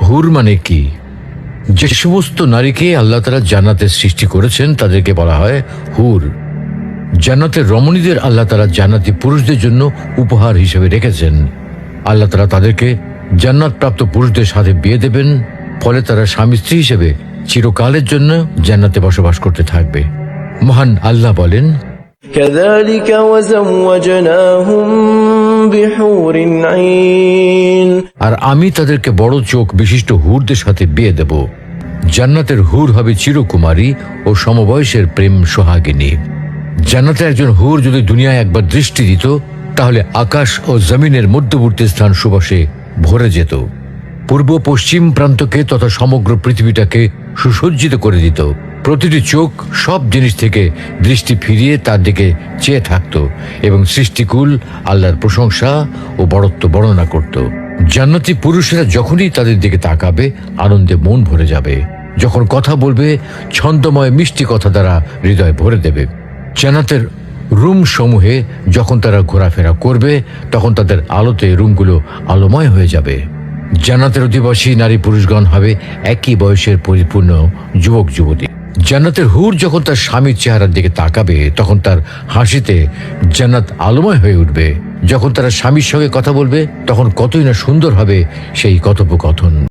হুর মানে কি? যে সমস্ত নারীকে আল্লাহ তাআলা জান্নাতে সৃষ্টি করেছেন তাদেরকে বলা হয় হুর। জান্নাতের রমণীদের আল্লাহ তাআলা জান্নাতি পুরুষদের জন্য উপহার হিসেবে রেখেছেন। আল্লাহ তাআলা তাদেরকে জান্নাত প্রাপ্ত পুরুষদের সাথে বিয়ে দেবেন, ফলে তারা স্বামী স্ত্রী হিসেবে চিরকালের জন্য জান্নাতে বসবাস করতে থাকবে। মহান আল্লাহ বলেন, كذلك وزوجناهم بحور عين আর আমি তাদেরকে বড় চোখ বিশিষ্ট হুরদের সাথে বিয়ে দেব। জান্নাতের হুর হবে চিরকুমারী ও সমবয়সের প্রেম সোহাগিনী। জান্নাতে একজন হুর যদি দুনিয়ায় একবার দৃষ্টি দিত, তাহলে আকাশ ও জমিনের মধ্যবর্তী স্থান সুবাসে ভরে যেত। পূর্ব পশ্চিম প্রান্তকে তথা সমগ্র পৃথিবীটাকে সুসজ্জিত করে দিত। প্রতিটি চোখ সব জিনিস থেকে দৃষ্টি ফিরিয়ে তার দিকে চেয়ে থাকত এবং সৃষ্টিকুল আল্লাহর প্রশংসা ও বড়ত্ব বর্ণনা করত। জান্নাতি পুরুষেরা যখনই তাদের দিকে তাকাবে, আনন্দে মন ভরে যাবে। যখন কথা বলবে, ছন্দময় মিষ্টি কথা দ্বারা হৃদয় ভরে দেবে। জান্নাতের রুম সমূহে যখন তারা ঘোরাফেরা করবে, তখন তাদের আলোতে রুমগুলো আলোময় হয়ে যাবে। জান্নাতের অধিবাসী নারী পুরুষগণ হবে একই বয়সের পরিপূর্ণ যুবক যুবতী। জান্নাতের হুর যখন তার স্বামীর চেহারার দিকে তাকাবে, তখন তার হাসিতে জান্নাত আলোময় হয়ে উঠবে। যখন তারা স্বামীর সঙ্গে কথা বলবে, তখন কতই না সুন্দর হবে সেই কথোপকথন।